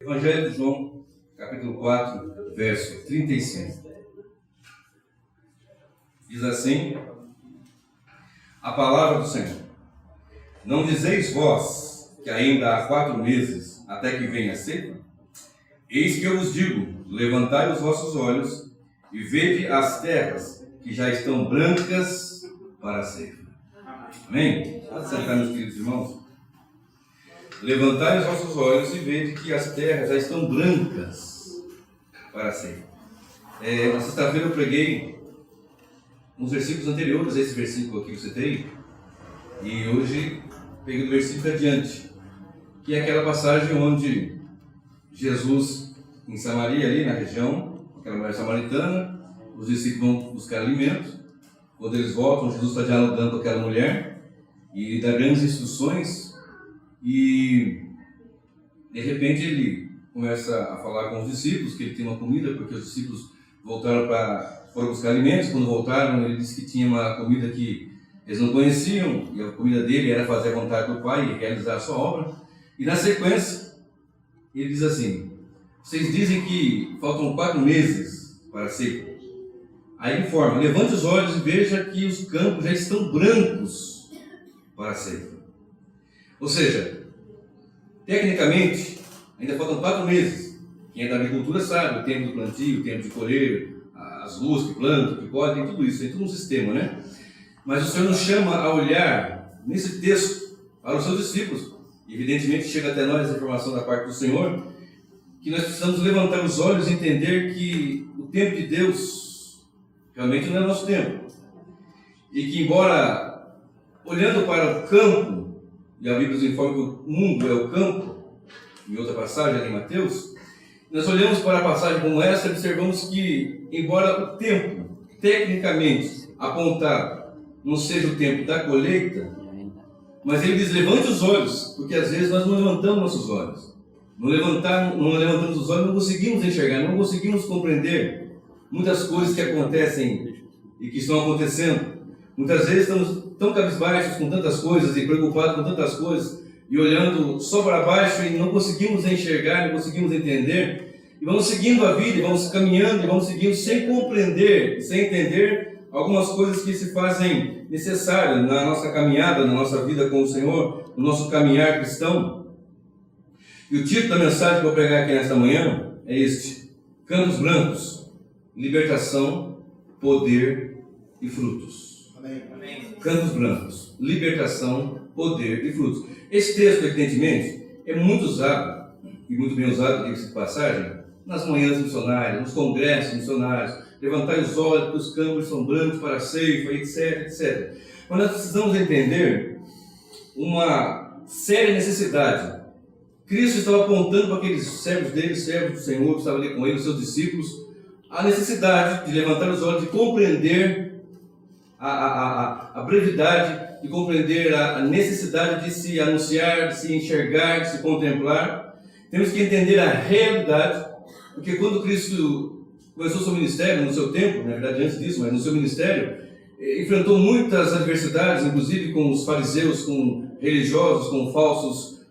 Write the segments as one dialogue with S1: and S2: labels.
S1: Evangelho de João, capítulo 4, verso 35. Diz assim a palavra do Senhor: Não dizeis vós que ainda há 4 meses até que venha a ceifa? Eis que eu vos digo, levantai os vossos olhos e vede as terras que já estão brancas para a ceifa. Amém? Pode sentar, meus queridos irmãos. Levantai os vossos olhos e vede que as terras já estão brancas para a ceifa. Na sexta-feira eu preguei uns versículos anteriores a esse versículo aqui que eu citei, e hoje peguei do versículo adiante, que é aquela passagem onde Jesus, em Samaria, ali na região, aquela mulher samaritana, os discípulos vão buscar alimento. Quando eles voltam, Jesus está dialogando com aquela mulher e dá grandes instruções, e de repente ele começa a falar com os discípulos que ele tem uma comida, porque os discípulos foram buscar alimentos. Quando voltaram, ele disse que tinha uma comida que eles não conheciam, e a comida dele era fazer a vontade do Pai e realizar a sua obra. E na sequência ele diz assim: vocês dizem que faltam 4 meses para a ceifa. Aí ele informa: levante os olhos e veja que os campos já estão brancos para a ceifa. Ou seja, tecnicamente, ainda faltam 4 meses. Quem é da agricultura sabe, o tempo do plantio, o tempo de colher, as ruas que plantam, que podem, tudo isso, tem tudo um sistema, né? Mas o Senhor nos chama a olhar nesse texto para os seus discípulos. Evidentemente chega até nós essa informação da parte do Senhor, que nós precisamos levantar os olhos e entender que o tempo de Deus realmente não é nosso tempo. E que, embora olhando para o campo, e a Bíblia nos informa que o mundo é o campo, em outra passagem ali em Mateus, nós olhamos para a passagem como essa e observamos que, embora o tempo, tecnicamente apontado, não seja o tempo da colheita, mas ele diz: levante os olhos, porque às vezes nós não levantamos nossos olhos. Não levantamos os olhos, não conseguimos enxergar, não conseguimos compreender muitas coisas que acontecem e que estão acontecendo. Muitas vezes estamos tão cabisbaixos com tantas coisas e preocupados com tantas coisas e olhando só para baixo e não conseguimos enxergar, não conseguimos entender, e vamos seguindo a vida, e vamos caminhando, e vamos seguindo sem compreender, sem entender algumas coisas que se fazem necessárias na nossa caminhada, na nossa vida com o Senhor, no nosso caminhar cristão. E o título da mensagem que eu vou pregar aqui nesta manhã é este: Campos Brancos, Libertação, Poder e Frutos. Amém. Campos Brancos, Libertação, Poder e Frutos. Esse texto, evidentemente, é muito usado, e muito bem usado, diga-se de passagem, nas manhãs missionárias, nos congressos missionários. Levantai os olhos, que os campos são brancos para a ceifa, etc, etc. Mas nós precisamos entender uma séria necessidade. Cristo estava apontando para aqueles servos dele, servos do Senhor, que estavam ali com ele, os seus discípulos, a necessidade de levantar os olhos, de compreender a brevidade, de compreender a necessidade de se anunciar, de se enxergar, de se contemplar. Temos que entender a realidade, porque quando Cristo começou o seu ministério, no seu tempo, na verdade antes disso, mas no seu ministério, enfrentou muitas adversidades, inclusive com os fariseus, com religiosos, com falsos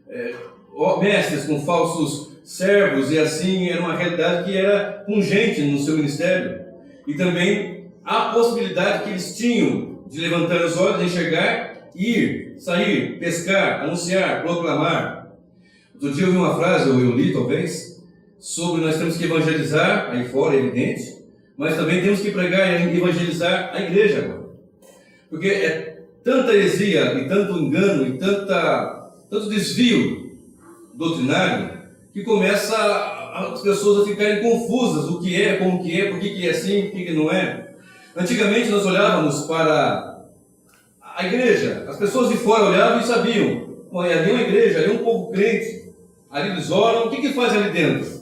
S1: mestres, com falsos servos, e assim era uma realidade que era pungente no seu ministério. E também a possibilidade que eles tinham de levantar os olhos, enxergar, ir, sair, pescar, anunciar, proclamar. Outro dia eu vi uma frase, ou eu li talvez, sobre nós temos que evangelizar, aí fora é evidente, mas também temos que pregar e evangelizar a igreja agora. Porque é tanta heresia, e tanto engano, e tanto desvio doutrinário, que começa as pessoas a ficarem confusas: o que é, como que é, por que é assim, por que não é. Antigamente nós olhávamos para a igreja, as pessoas de fora olhavam e sabiam: ali é uma igreja, ali é um povo crente, ali eles oram. O que faz ali dentro?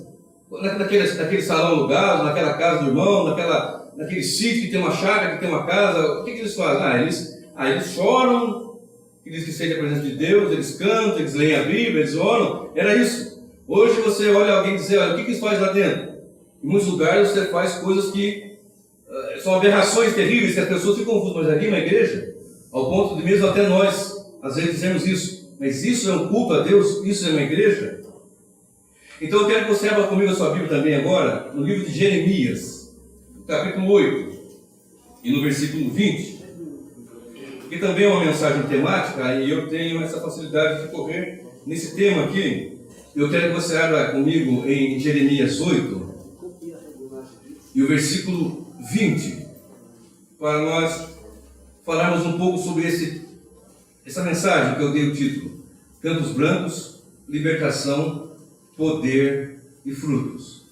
S1: Naquele salão alugado, naquela casa do irmão, naquele sítio que tem uma chácara, que tem uma casa, o que eles fazem? Eles choram, eles que sentem a presença de Deus, eles cantam, eles leem a Bíblia, eles oram. Era isso. Hoje você olha alguém e diz: olha, o que eles fazem lá dentro? Em muitos lugares você faz coisas que são aberrações terríveis, que as pessoas ficam confusas. Mas ali é uma igreja, ao ponto de mesmo até nós às vezes dizemos isso: mas isso é um culto a Deus? Isso é uma igreja? Então eu quero que você abra comigo a sua Bíblia também agora, no livro de Jeremias, capítulo 8, e no versículo 20, que também é uma mensagem temática, e eu tenho essa facilidade de correr nesse tema aqui. Eu quero que você abra comigo em Jeremias 8, e o versículo 20, para nós falarmos um pouco sobre essa mensagem que eu dei o título: Campos Brancos, Libertação, Poder e Frutos.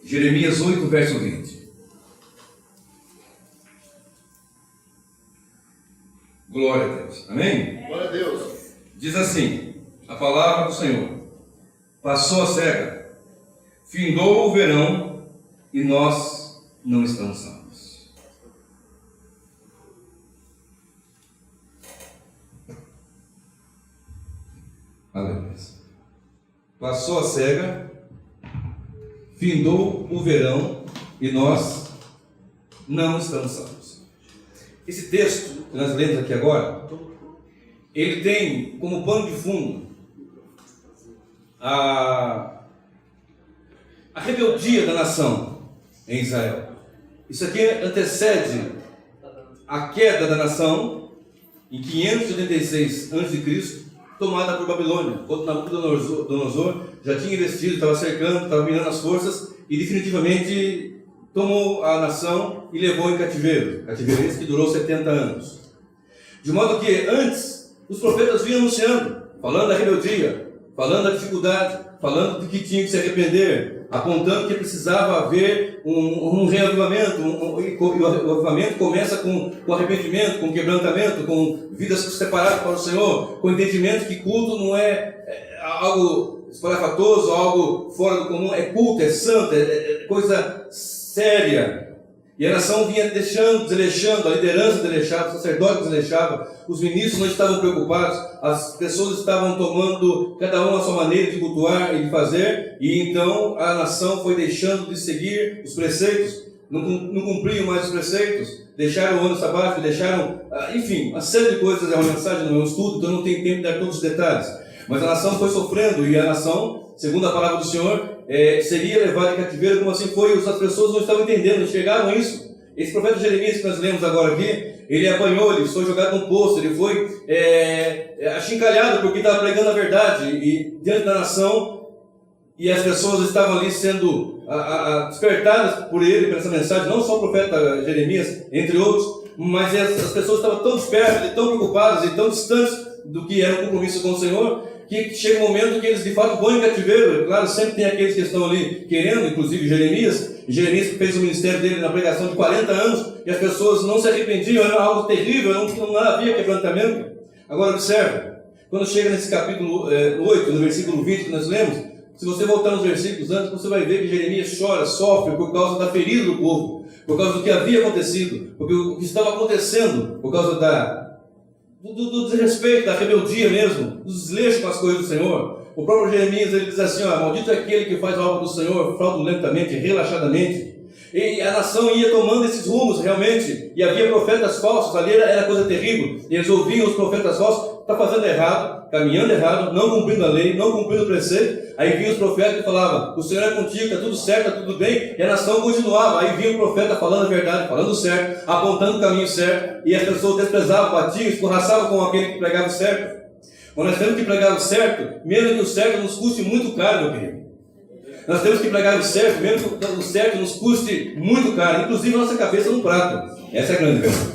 S1: Jeremias 8, verso 20. Glória a Deus. Amém?
S2: Glória a Deus.
S1: Diz assim a palavra do Senhor: passou a cega, findou o verão, e nós não estamos salvos. Aleluia. Passou a cega, findou o verão, e nós não estamos salvos. Esse texto que nós lemos aqui agora, ele tem como pano de fundo a rebeldia da nação em Israel. Isso aqui antecede a queda da nação em 586 a.C., tomada por Babilônia. Quando Nabucodonosor já tinha investido, estava cercando, estava mirando as forças e definitivamente tomou a nação e levou em cativeiro. Cativeiro esse que durou 70 anos. De modo que antes os profetas vinham anunciando, falando da rebeldia, falando da dificuldade, falando de que tinha que se arrepender, apontando que precisava haver um reavivamento, e o avivamento começa com arrependimento, com quebrantamento, com vidas separadas para o Senhor, com entendimento que culto não é algo espalhafatoso, algo fora do comum, é culto, é santo, é coisa séria. E a nação vinha desleixando, a liderança desleixava, o sacerdote desleixava, os ministros não estavam preocupados, as pessoas estavam tomando cada um a sua maneira de cultuar e de fazer, e então a nação foi deixando de seguir os preceitos, não cumpriam mais os preceitos, deixaram o ano sabático, deixaram, enfim, uma série de coisas. É uma mensagem, não é um estudo, então não tem tempo de dar todos os detalhes. Mas a nação foi sofrendo, e a nação, segundo a palavra do Senhor, seria levada em cativeiro, como assim foi. As pessoas não estavam entendendo, não enxergavam isso. Esse profeta Jeremias que nós lemos agora aqui, ele apanhou, ele foi jogado num poço, ele foi achincalhado porque estava pregando a verdade e diante da nação, e as pessoas estavam ali sendo despertadas por ele, por essa mensagem, não só o profeta Jeremias, entre outros, mas as pessoas estavam tão dispersas, tão preocupadas e tão distantes do que era o compromisso com o Senhor, que chega um momento que eles de fato vão em cativeiro. Claro, sempre tem aqueles que estão ali querendo, inclusive Jeremias. Jeremias fez o ministério dele na pregação de 40 anos, e as pessoas não se arrependiam, era algo terrível, não havia quebrantamento. Agora observe, quando chega nesse capítulo 8, no versículo 20 que nós lemos, se você voltar nos versículos antes, você vai ver que Jeremias chora, sofre por causa da ferida do povo, por causa do que havia acontecido, porque o que estava acontecendo, por causa do desrespeito, da rebeldia mesmo, do desleixo com as coisas do Senhor. O próprio Jeremias, ele diz assim: maldito é aquele que faz a obra do Senhor fraudulentamente, relaxadamente. E a nação ia tomando esses rumos realmente, e havia profetas falsos, ali era coisa terrível. E eles ouviam os profetas falsos, está fazendo errado, caminhando errado, não cumprindo a lei, não cumprindo o preceito. Aí vinha os profetas e falavam: o Senhor é contigo, está tudo certo, está tudo bem. E a nação continuava. Aí vinha o profeta falando a verdade, falando certo, apontando o caminho certo, e as pessoas desprezavam, batiam, escorraçavam com aquele que pregava o certo. Quando nós temos que pregar o certo, mesmo que o certo nos custe muito caro, meu querido. Nós temos que pregar o certo, mesmo que o certo nos custe muito caro, inclusive a nossa cabeça no prato. Essa é a grande verdade.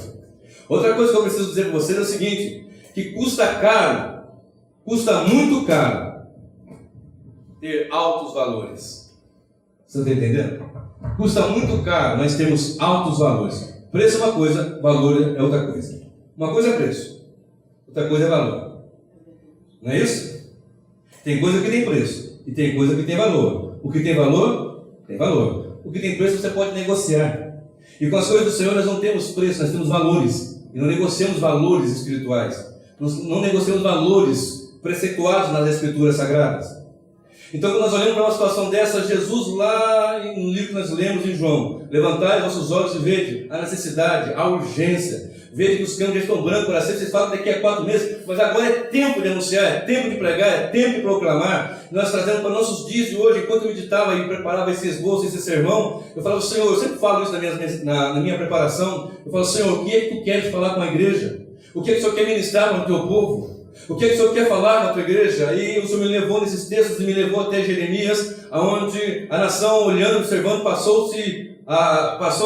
S1: Outra coisa que eu preciso dizer para vocês é o seguinte: que custa caro, custa muito caro ter altos valores. Você está entendendo? Custa muito caro nós termos altos valores. Preço é uma coisa, valor é outra coisa. Uma coisa é preço, outra coisa é valor. Não é isso? Tem coisa que tem preço e tem coisa que tem valor. O que tem valor, tem valor. O que tem preço você pode negociar. E com as coisas do Senhor nós não temos preço, nós temos valores. E não negociamos valores espirituais. Nós não negociamos valores preceituados nas Escrituras Sagradas. Então, quando nós olhamos para uma situação dessa, Jesus lá no livro que nós lemos em João, levantai vossos olhos e vede a necessidade, a urgência, vede que os campos já estão brancos para ser. Vocês falam daqui a 4 meses, mas agora é tempo de anunciar, é tempo de pregar, é tempo de proclamar. Nós trazemos para nossos dias de hoje. Enquanto eu meditava e preparava esse esboço, esse sermão, eu falava: Senhor, eu sempre falo isso na minha preparação, eu falo: Senhor, o que é que tu queres falar com a igreja? O que é que o Senhor quer ministrar para o teu povo? O que é que o Senhor quer falar com a tua igreja? E o Senhor me levou nesses textos e me levou até Jeremias, onde a nação, olhando, observando, passou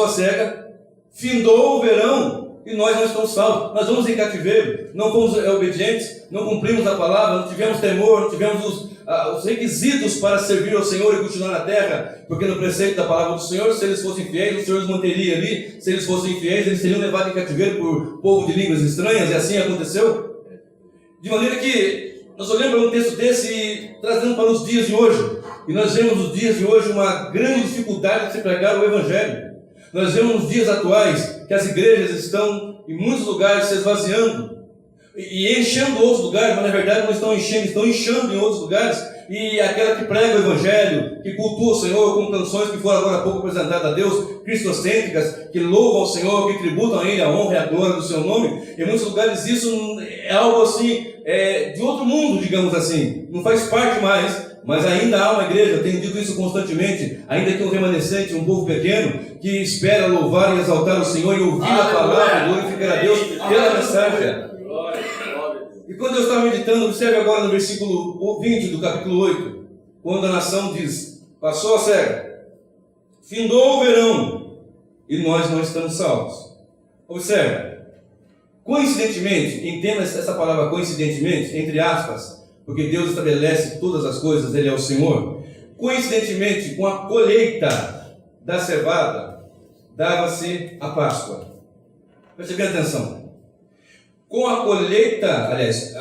S1: a cega, findou o verão, e nós não estamos salvos. Nós vamos em cativeiro, não fomos obedientes, não cumprimos a palavra, não tivemos temor, não tivemos os requisitos para servir ao Senhor e continuar na terra, porque no preceito da palavra do Senhor, se eles fossem fiéis, o Senhor os manteria ali. Se eles fossem infiéis, eles seriam levados em cativeiro por povo de línguas estranhas, e assim aconteceu. De maneira que nós olhamos para um texto desse e trazendo para os dias de hoje, e nós vemos nos dias de hoje uma grande dificuldade de se pregar o Evangelho. Nós vemos nos dias atuais que as igrejas estão em muitos lugares se esvaziando e enchendo outros lugares, mas na verdade não estão enchendo, estão inchando em outros lugares. E aquela que prega o Evangelho, que cultua o Senhor com canções que foram agora há pouco apresentadas a Deus, cristocêntricas, que louvam ao Senhor, que tributam a Ele a honra e a glória do seu nome, em muitos lugares isso é algo assim, de outro mundo, digamos assim, não faz parte mais. Mas ainda há uma igreja, eu tenho dito isso constantemente, ainda que um remanescente, um povo pequeno, que espera louvar e exaltar o Senhor e ouvir a palavra, glorificar a Deus pela mensagem. E quando eu estava meditando, observe agora no versículo 20 do capítulo 8, quando a nação diz: passou a cega, findou o verão, e nós não estamos salvos. Observe, coincidentemente, entenda essa palavra coincidentemente, entre aspas, porque Deus estabelece todas as coisas, Ele é o Senhor. Coincidentemente, com a colheita da cevada, dava-se a Páscoa. Preste bem atenção. Com a colheita, aliás,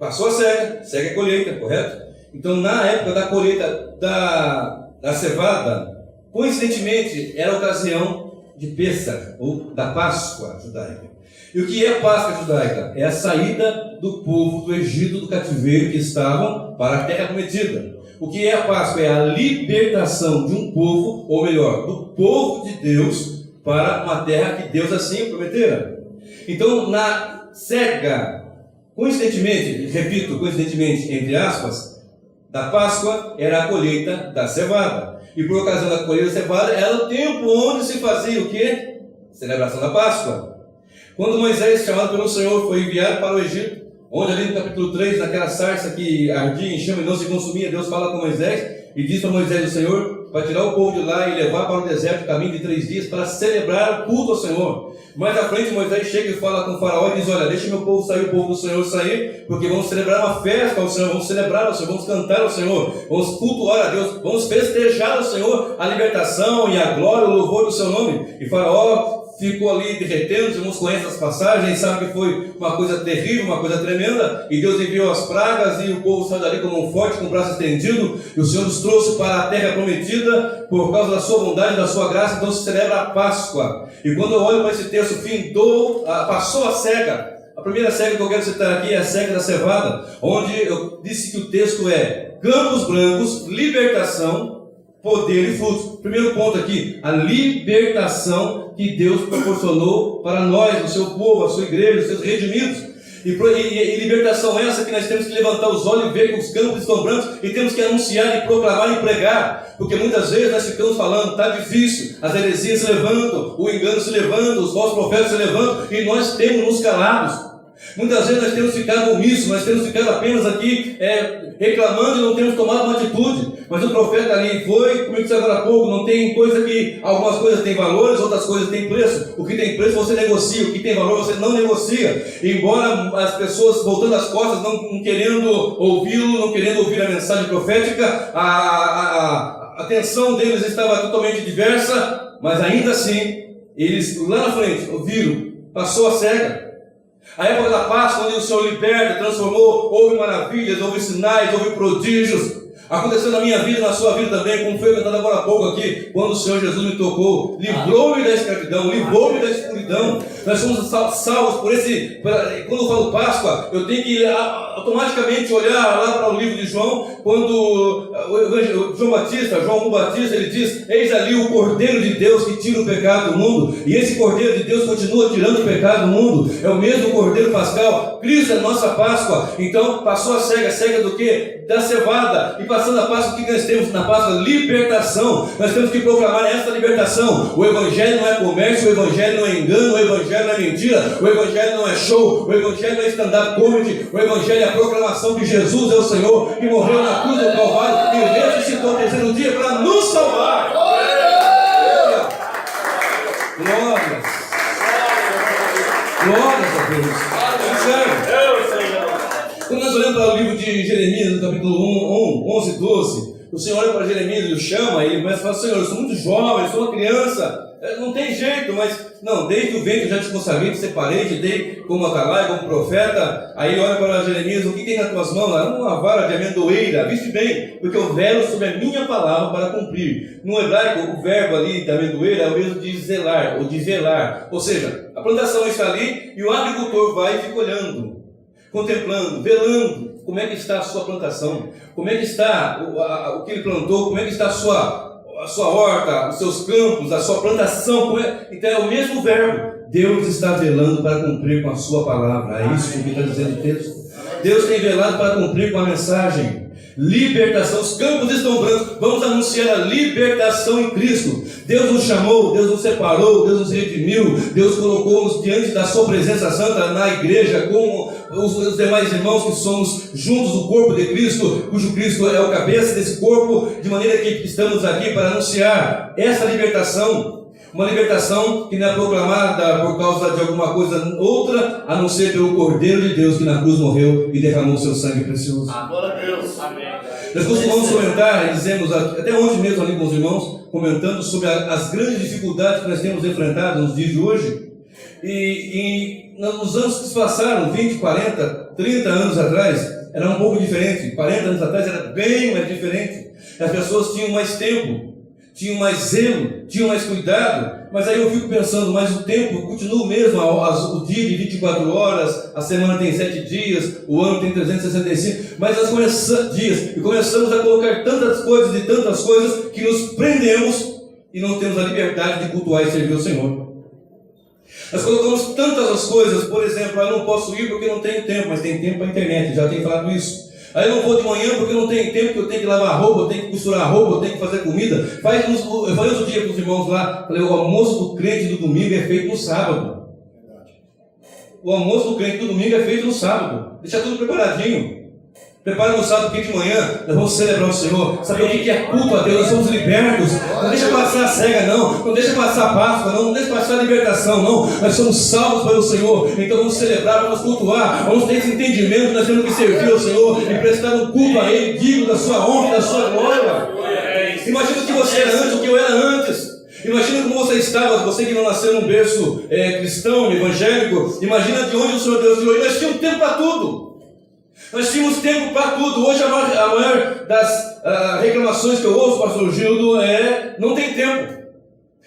S1: passou a cega é colheita, correto? Então, na época da colheita da cevada, coincidentemente, era a ocasião de Pêssar, ou da Páscoa judaica. E o que é a Páscoa judaica? É a saída do povo do Egito, do cativeiro que estavam para a terra prometida. O que é a Páscoa? É a libertação de um povo, ou melhor, do povo de Deus para uma terra que Deus assim prometera. Então, na cega, coincidentemente, repito, coincidentemente, entre aspas, da Páscoa era a colheita da cevada. E por ocasião da colheita da cevada, era o tempo onde se fazia o quê? Celebração da Páscoa. Quando Moisés, chamado pelo Senhor, foi enviado para o Egito, onde ali no capítulo 3, naquela sarça que ardia em chama e não se consumia, Deus fala com Moisés e diz para Moisés o Senhor para tirar o povo de lá e levar para o deserto, caminho de 3 dias, para celebrar o culto ao Senhor. Mais à frente Moisés chega e fala com o faraó e diz: olha, deixa meu povo sair, o povo do Senhor sair, porque vamos celebrar uma festa ao Senhor, vamos celebrar ao Senhor, vamos cantar ao Senhor, vamos cultuar a Deus, vamos festejar ao Senhor a libertação e a glória, o louvor do seu nome. E faraó ficou ali derretendo, os irmãos conhecem as passagens, sabe que foi uma coisa terrível, uma coisa tremenda, e Deus enviou as pragas, e o povo saiu dali como um forte, com o braço estendido, e o Senhor nos trouxe para a terra prometida, por causa da sua bondade, da sua graça. Então se celebra a Páscoa. E quando eu olho para esse texto, passou a cega. A primeira cega que eu quero citar aqui é a cega da cevada, onde eu disse que o texto é campos brancos, libertação, poder e frutos. Primeiro ponto aqui, a libertação que Deus proporcionou para nós, o seu povo, a sua igreja, os seus redimidos. E libertação essa que nós temos que levantar os olhos e ver que os campos estão brancos e temos que anunciar e proclamar e pregar. Porque muitas vezes nós ficamos falando: está difícil, as heresias se levantam, o engano se levanta, os falsos profetas se levantam, e nós temos nos calados. Muitas vezes nós temos ficado omissos, nós temos ficado apenas aqui reclamando e não temos tomado uma atitude. Mas o profeta ali foi, como eu disse agora há pouco, não tem coisa que algumas coisas têm valores, outras coisas têm preço. O que tem preço você negocia, o que tem valor você não negocia. Embora as pessoas voltando as costas, não querendo ouvi-lo, não querendo ouvir a mensagem profética, a atenção deles estava totalmente diversa, mas ainda assim, eles lá na frente ouviram, passou a cega. A época da Páscoa, onde o Senhor liberta, transformou, houve maravilhas, houve sinais, houve prodígios. Aconteceu na minha vida, na sua vida também, como foi cantado agora há pouco aqui, quando o Senhor Jesus me tocou, livrou-me da escravidão, livrou-me da escuridão. Nós somos salvos por esse. Quando eu falo Páscoa, eu tenho que automaticamente olhar lá para o livro de João, quando João Batista, ele diz: eis ali o Cordeiro de Deus que tira o pecado do mundo, e esse Cordeiro de Deus continua tirando o pecado do mundo. É o mesmo Cordeiro pascal. Cristo é a nossa Páscoa. Então passou a cega do que? Da cevada. E passando a Páscoa, o que nós temos na Páscoa? Libertação. Nós temos que proclamar essa libertação. O Evangelho não é comércio, o Evangelho não é engano, o Evangelho não é mentira, o Evangelho não é show, o Evangelho não é stand-up comedy, o Evangelho é a proclamação que Jesus é o Senhor, que morreu na cruz do Calvário e ressuscitou no terceiro dia para nos salvar. Glórias. Glórias a Deus. Sincero. Quando nós olhamos para o livro de Jeremias, no capítulo 11, 12, o Senhor olha para Jeremias e o chama, e ele começa a falar: Senhor, eu sou muito jovem, eu sou uma criança, não tem jeito, mas não, desde o ventre eu já te consagrei, te separei, te dei como atalaia, como profeta. Aí olha para Jeremias: o que tem nas tuas mãos? Uma vara de amendoeira, viste bem, porque eu velo sobre a minha palavra para cumprir. No hebraico, o verbo ali da amendoeira é o mesmo de zelar, ou de velar, ou seja, a plantação está ali e o agricultor vai e fica olhando, contemplando, velando. Como é que está a sua plantação? Como é que está o que ele plantou? Como é que está a sua horta, os seus campos, a sua plantação? Então é o mesmo verbo. Deus está velando para cumprir com a sua palavra. É isso que está dizendo o texto. Deus tem velado para cumprir com a mensagem. Libertação, os campos estão brancos. Vamos anunciar a libertação em Cristo. Deus nos chamou, Deus nos separou, Deus nos redimiu, Deus colocou-nos diante da sua presença santa na igreja, como os demais irmãos que somos juntos do corpo de Cristo, cujo Cristo é o cabeça desse corpo, de maneira que estamos aqui para anunciar essa libertação. Uma libertação que não é proclamada por causa de alguma coisa outra, a não ser pelo Cordeiro de Deus que na cruz morreu e derramou seu sangue precioso.
S2: Glória a Deus. Amém.
S1: Nós costumamos comentar, e dizemos até hoje mesmo ali com os irmãos, comentando sobre as grandes dificuldades que nós temos enfrentado nos dias de hoje. E nos anos que se passaram, 20, 40, 30 anos atrás, era um pouco diferente. 40 anos atrás era bem mais diferente. As pessoas tinham mais tempo, tinham mais zelo, tinham mais cuidado. Mas aí eu fico pensando, mas o tempo continua o mesmo, o dia de 24 horas, a semana tem 7 dias, o ano tem 365, mas nós começamos a colocar tantas coisas que nos prendemos e não temos a liberdade de cultuar e servir ao Senhor. Nós colocamos tantas as coisas, por exemplo, eu não posso ir porque não tenho tempo, mas tem tempo para a internet, já tenho falado isso. Aí eu não vou de manhã porque não tenho tempo, que eu tenho que lavar a roupa, eu tenho que costurar a roupa, eu tenho que fazer comida. Eu falei outro dia para os irmãos lá, falei: o almoço do crente do domingo é feito no sábado. O almoço do crente do domingo é feito no sábado. Deixa tudo preparadinho. Prepara no sábado, porque de manhã nós vamos celebrar o Senhor. Saber o que é culto a Deus, nós somos libertos. Não deixa passar a cega, não deixa passar a Páscoa, não deixa passar a libertação, não. Nós somos salvos pelo Senhor, então vamos celebrar, vamos cultuar, vamos ter esse entendimento. Nós temos que servir ao Senhor e prestar um culto a Ele, digno da sua honra e da sua glória. Imagina o que você era antes, o que eu era antes. Imagina como você estava, você que não nasceu num berço cristão, evangélico. Imagina de onde o Senhor Deus tirou. E nós tínhamos tempo para tudo. Nós tínhamos tempo para tudo. Hoje a maior das reclamações que eu ouço, pastor Gildo, não tem tempo.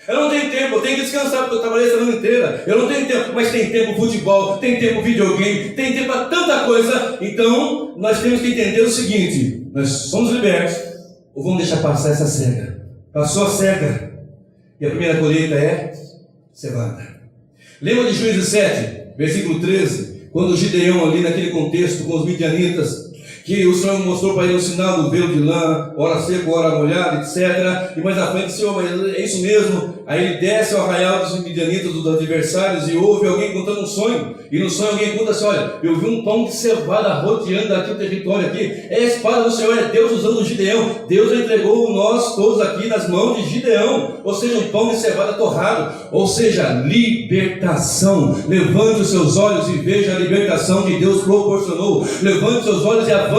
S1: Eu não tenho tempo, eu tenho que descansar porque eu trabalhei a semana inteira. Eu não tenho tempo, mas tem tempo futebol, tem tempo videogame, tem tempo para tanta coisa. Então nós temos que entender o seguinte: nós somos libertos, ou vamos deixar passar essa cega? Passou a cega, e a primeira colheita é cevada. Lembra de Juízes 7, versículo 13? Quando Gideão, ali naquele contexto com os midianitas, que o Senhor mostrou para ele o sinal do velo de lã, ora seco, ora molhado, etc. E mais à frente, Senhor, mas é isso mesmo. Aí ele desce ao arraial dos midianitas, dos adversários, e ouve alguém contando um sonho. E no sonho alguém conta assim: olha, eu vi um pão de cevada rodeando aqui o território aqui. É a espada do Senhor, é Deus usando Gideão. Deus entregou nós todos aqui nas mãos de Gideão. Ou seja, um pão de cevada torrado. Ou seja, libertação. Levante os seus olhos e veja a libertação que Deus proporcionou. Levante os seus olhos e avante.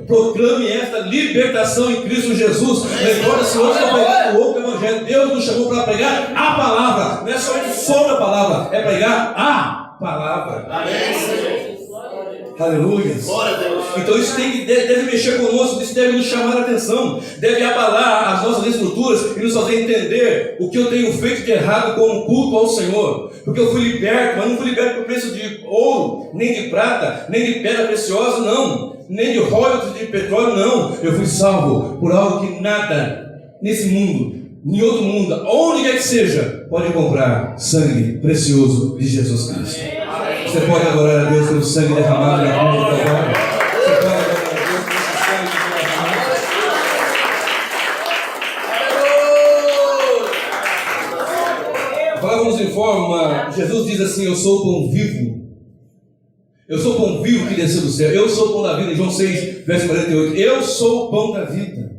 S1: Proclame esta libertação em Cristo Jesus. Recorda-se hoje para pregar o outro evangelho. Deus nos chamou para pregar a palavra. Não é somente sobre a palavra, é pregar a palavra.
S2: Amém.
S1: Aleluia. Então isso deve mexer conosco, isso deve nos chamar a atenção, deve abalar as nossas estruturas e nos fazer entender o que eu tenho feito de errado como culto ao Senhor. Porque eu fui liberto, mas não fui liberto por preço de ouro, nem de prata, nem de pedra preciosa, não. Nem de royalties de petróleo, não. Eu fui salvo por algo que nada nesse mundo, em outro mundo, onde quer que seja, pode comprar: sangue precioso de Jesus Cristo. Você pode adorar a Deus pelo sangue derramado na cruz do Calvário. Você pode adorar a Deus pelo sangue derramado. A palavra nos informa, Jesus diz assim: eu sou o pão vivo. Eu sou o pão vivo que desceu do céu. Eu sou o pão da vida. Em João 6, verso 48. Eu sou o pão da vida.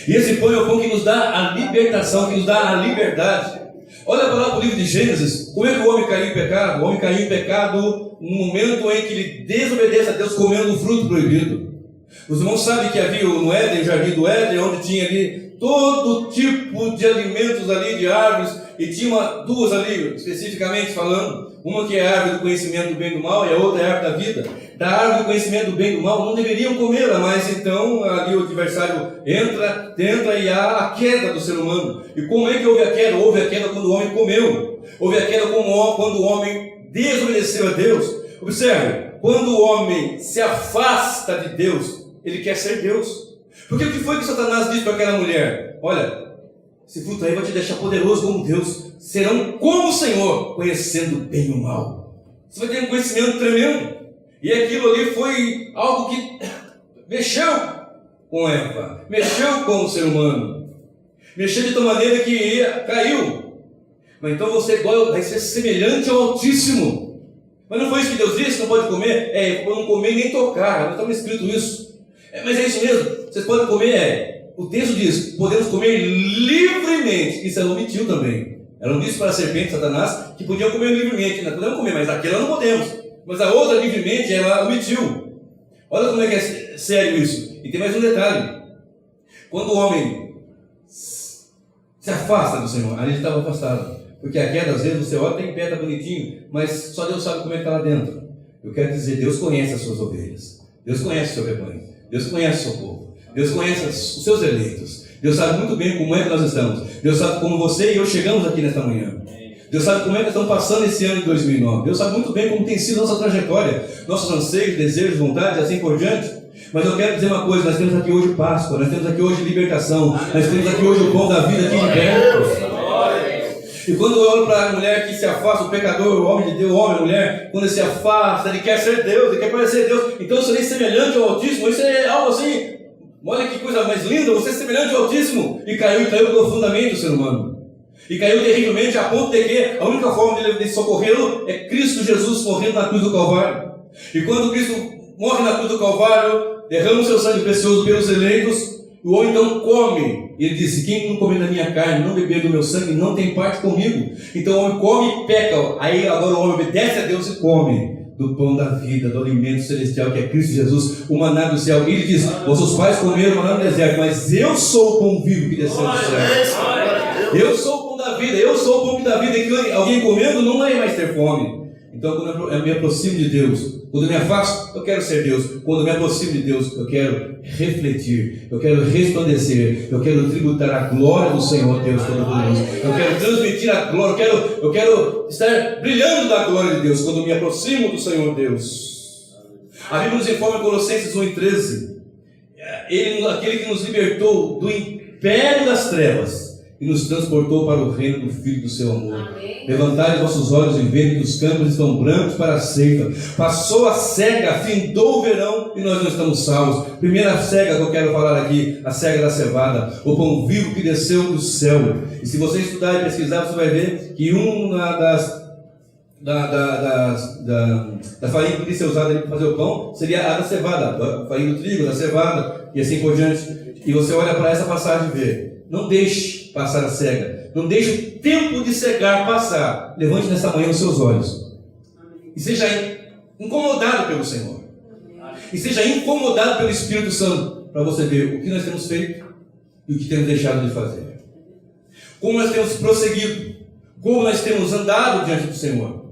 S1: E esse pão é o pão que nos dá a libertação, que nos dá a liberdade. Olha para lá para o livro de Gênesis. Como é que o homem caiu em pecado? O homem caiu em pecado no momento em que ele desobedece a Deus comendo o fruto proibido. Os irmãos sabem que havia no Éden, o jardim do Éden, onde tinha ali todo tipo de alimentos ali, de árvores, e tinha duas ali, especificamente falando, uma que é a árvore do conhecimento do bem e do mal, e a outra é a árvore da vida. Da árvore do conhecimento do bem e do mal não deveriam comê-la, mas então ali o adversário tenta e há a queda do ser humano. E como é que houve a queda? Houve a queda quando o homem comeu. Houve a queda quando o homem desobedeceu a Deus. Observe, quando o homem se afasta de Deus, ele quer ser Deus. Porque o que foi que Satanás disse para aquela mulher? Olha, esse fruto aí vai te deixar poderoso como Deus. Serão como o Senhor, conhecendo o bem e o mal. Você vai ter um conhecimento tremendo. E aquilo ali foi algo que mexeu com Eva, mexeu com o ser humano, mexeu de tal maneira que caiu. Mas então você vai ser semelhante ao Altíssimo. Mas não foi isso que Deus disse? Não pode comer? Não comer nem tocar. Não estava escrito isso. Mas é isso mesmo. Vocês podem comer. O texto diz: podemos comer livremente. Isso ela omitiu também. Ela não disse para a serpente, Satanás, que podiam comer livremente. Nós podemos comer, mas aquela não podemos. Mas a outra livremente ela omitiu. Olha como é que é sério isso. E tem mais um detalhe. Quando o homem se afasta do Senhor, ali ele estava afastado. Porque a queda, às vezes, você olha, tem pé, está bonitinho, mas só Deus sabe como é que está lá dentro. Eu quero dizer, Deus conhece as suas ovelhas. Deus conhece o seu rebanho. Deus conhece o seu povo. Deus conhece os seus eleitos. Deus sabe muito bem como é que nós estamos. Deus sabe como você e eu chegamos aqui nesta manhã. Deus sabe como é que estamos passando esse ano de 2009. Deus sabe muito bem como tem sido a nossa trajetória, nossos anseios, desejos, vontades, assim por diante. Mas eu quero dizer uma coisa: nós temos aqui hoje Páscoa, nós temos aqui hoje libertação, nós temos aqui hoje o pão da vida que liberta. E quando eu olho para a mulher que se afasta, o pecador, o homem de Deus, o homem, a mulher, quando ele se afasta, ele quer ser Deus, ele quer parecer Deus. Então eu serei semelhante ao Altíssimo. Isso é algo assim, olha que coisa mais linda, você é semelhante ao Altíssimo. E caiu profundamente o ser humano. E caiu terrivelmente a ponto de que a única forma de socorrê-lo é Cristo Jesus morrendo na cruz do Calvário. E quando Cristo morre na cruz do Calvário, derrama o seu sangue precioso pelos eleitos, o homem então come. E ele disse: quem não comer da minha carne, não beber do meu sangue, não tem parte comigo. Então o homem come e peca. Aí agora o homem obedece a Deus e come do pão da vida, do alimento celestial que é Cristo Jesus, o maná do céu. E ele diz: vossos pais comeram o maná no deserto, mas eu sou o pão vivo que desceu do céu. Eu sou o pão da vida, eu sou o pão da vida. E que alguém comendo não vai mais ter fome. Então quando eu me aproximo de Deus, quando eu me afasto, eu quero ser Deus. Quando eu me aproximo de Deus, eu quero refletir, eu quero resplandecer, eu quero tributar a glória do Senhor Deus Todo-Poderoso. Eu quero transmitir a glória, eu quero estar brilhando da glória de Deus quando eu me aproximo do Senhor Deus. A Bíblia nos informa em Colossenses 1:13, aquele que nos libertou do império das trevas e nos transportou para o reino do Filho do seu amor. Amém. Levantai os vossos olhos e vede que os campos estão brancos para a ceifa. Passou a cega, findou o verão e nós não estamos salvos. Primeira cega que eu quero falar aqui, a cega da cevada, o pão vivo que desceu do céu. E se você estudar e pesquisar, você vai ver que uma da farinha que podia ser usada para fazer o pão seria a da cevada, a farinha do trigo, da cevada e assim por diante. E você olha para essa passagem e vê: não deixe passar a cega, não deixe o tempo de cegar passar. Levante nessa manhã os seus olhos e seja incomodado pelo Senhor, e seja incomodado pelo Espírito Santo, para você ver o que nós temos feito e o que temos deixado de fazer, como nós temos prosseguido, como nós temos andado diante do Senhor.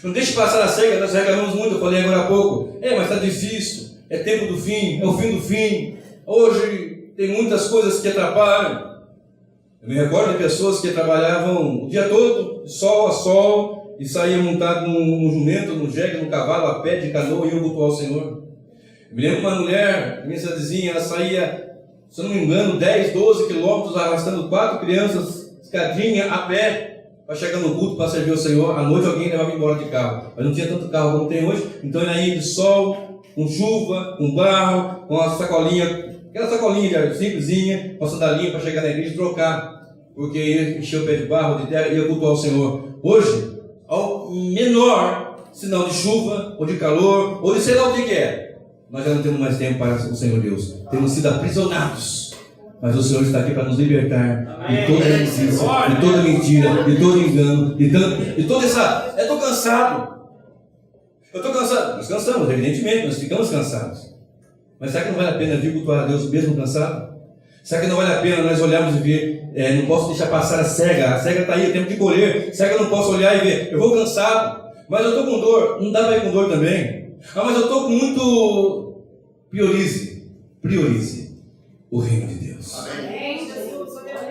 S1: Não deixe passar a cega. Nós reclamamos muito, eu falei agora há pouco. Mas está difícil, é tempo do fim, é o fim do fim. Hoje tem muitas coisas que atrapalham. Eu me recordo de pessoas que trabalhavam o dia todo, sol a sol, e saíam montados num jumento, num jegue, num cavalo, a pé, de canoa, e iam cultuar o Senhor. Eu me lembro de uma mulher, minha cidadezinha, ela saía, se eu não me engano, 10, 12 quilômetros, arrastando 4 crianças, escadinha, a pé, para chegar no culto, para servir o Senhor. À noite alguém levava embora de carro, mas não tinha tanto carro como tem hoje, então ela ia de sol, com chuva, com barro, com a sacolinha, aquela sacolinha simplesinha, com a sandalinha para chegar na igreja e trocar, porque ia encher o pé de barro, de terra, e ia cultuar o Senhor. Hoje, ao menor sinal de chuva, ou de calor, ou de sei lá o que é, nós já não temos mais tempo para o Senhor Deus. Temos sido aprisionados. Mas o Senhor está aqui para nos libertar de toda injustiça, de toda mentira, de todo engano, de toda essa... Eu estou cansado. Nós cansamos, evidentemente, nós ficamos cansados. Mas será que não vale a pena vir cultuar a Deus mesmo cansado? Será que não vale a pena nós olharmos e ver, não posso deixar passar a cega está aí, é tempo de colher. Será que eu não posso olhar e ver, eu vou cansado, mas eu estou com dor, não dá para ir com dor também. Mas eu estou com muito... Priorize o reino de Deus.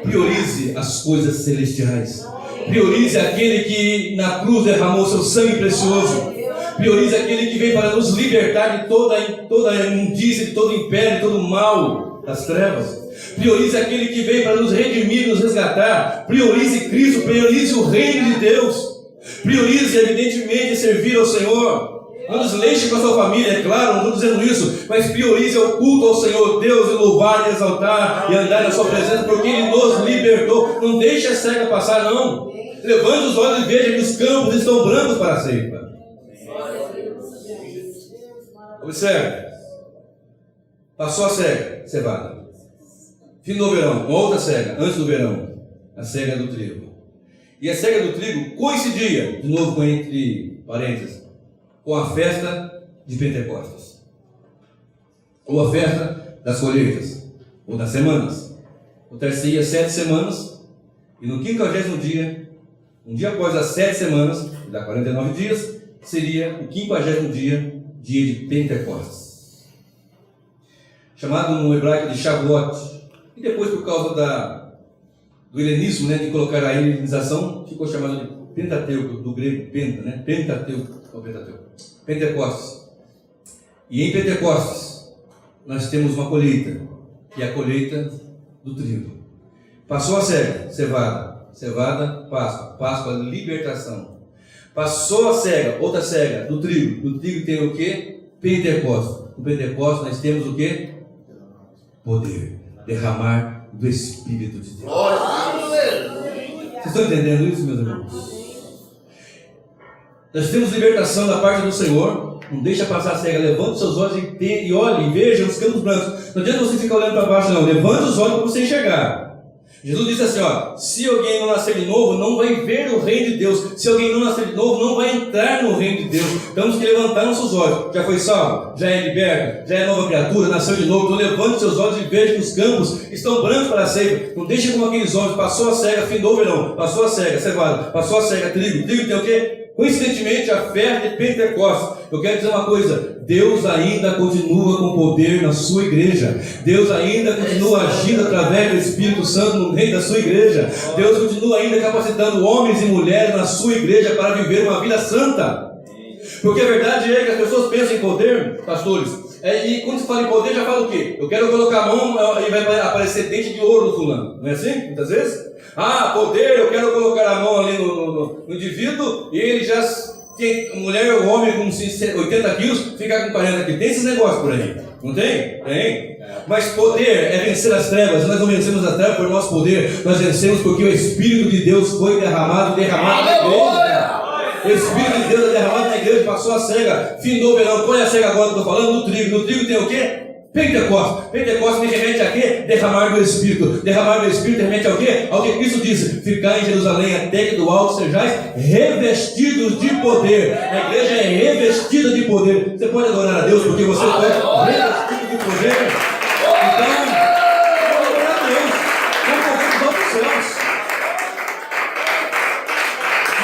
S1: Priorize as coisas celestiais. Priorize aquele que na cruz derramou seu sangue precioso. Priorize aquele que veio para nos libertar de toda a imundícia, de todo o império, de todo o mal das trevas. Priorize aquele que veio para nos redimir, nos resgatar. Priorize Cristo, priorize o reino de Deus. Priorize, evidentemente, servir ao Senhor. Não desleixe com a sua família, é claro, não estou dizendo isso, mas priorize o culto ao Senhor Deus, e louvar, e exaltar, e andar na sua presença, porque Ele nos libertou. Não deixe a cega passar, não. Levante os olhos e veja que os campos estão brancos para a ceifa. Observe. Passou a cega, cevada. Fim do verão, uma outra cega, antes do verão, a cega do trigo. E a cega do trigo coincidia, de novo com entre parênteses, com a festa de Pentecostes, ou a festa das colheitas, ou das semanas. O terceiro ia 7 semanas, e no 50º dia, um dia após as 7 semanas, que dá 49 dias, seria o 50º dia de Pentecostes, chamado no hebraico de Shavuot. E depois, por causa do helenismo, de colocar a helenização, ficou chamado de Pentateuco, do grego penta, Pentateuco. Pentecostes. E em Pentecostes nós temos uma colheita, que é a colheita do trigo. Passou a cega, cevada, Páscoa, libertação. Passou a cega, outra cega, do trigo. Do trigo tem o que? Pentecostes. No Pentecostes nós temos o que? Poder, derramar do Espírito de Deus. Vocês estão entendendo isso, meus irmãos? Nós temos libertação da parte do Senhor. Não deixa passar a cega. Levante os seus olhos e olhe e veja os campos brancos. Não adianta você ficar olhando para baixo, não. Levante os olhos para você enxergar. Jesus disse assim, se alguém não nascer de novo, não vai ver o reino de Deus. Se alguém não nascer de novo, não vai entrar no reino de Deus. Temos que levantar nossos olhos. Já foi salvo, já é liberto, já é nova criatura, nasceu de novo. Então levante seus olhos e veja que os campos estão brancos para a ceifa. Não deixe como aqueles olhos. Passou a cega, findou o verão. Passou a cega, cevada. Passou a cega, trigo. Trigo tem o quê? Coincidentemente, a festa de Pentecostes. Eu quero dizer uma coisa: Deus ainda continua com poder na sua igreja. Deus ainda continua agindo através do Espírito Santo no meio da sua igreja. Deus continua ainda capacitando homens e mulheres na sua igreja para viver uma vida santa. Porque a verdade é que as pessoas pensam em poder, pastores, e quando se fala em poder, já fala o quê? Eu quero colocar a mão e vai aparecer dente de ouro no fulano. Não é assim? Muitas vezes? Poder, eu quero colocar a mão ali no indivíduo e ele já tem, mulher ou homem com 80 quilos, fica com 40 quilos. Tem esses negócios por aí, não tem? Tem. Mas poder é vencer as trevas. Nós não vencemos as trevas por nosso poder, nós vencemos porque o Espírito de Deus foi derramado na igreja. O Espírito de Deus é derramado na igreja, passou a cega, findou o verão. Qual é a cega agora que eu estou falando? No trigo. No trigo tem o quê? Pentecostes. Pentecostes me remete a quê? Derramar do Espírito. Derramar do Espírito remete ao quê? Ao que Cristo disse: ficar em Jerusalém até que do alto sejais revestidos de poder. A igreja é revestida de poder. Você pode adorar a Deus porque você foi revestido de poder. Então, vamos adorar a Deus. Vamos fazer os altos céus.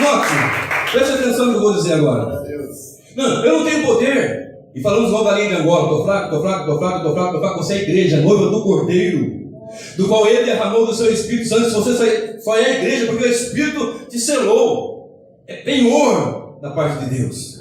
S1: Note, Preste atenção no que eu vou dizer agora. Não, eu não tenho poder. E falamos logo da linha de Angola. Estou fraco. Você é a igreja, noiva do Cordeiro, do qual ele derramou do seu Espírito Santo. Você só é a igreja porque o Espírito te selou. É penhor da parte de Deus.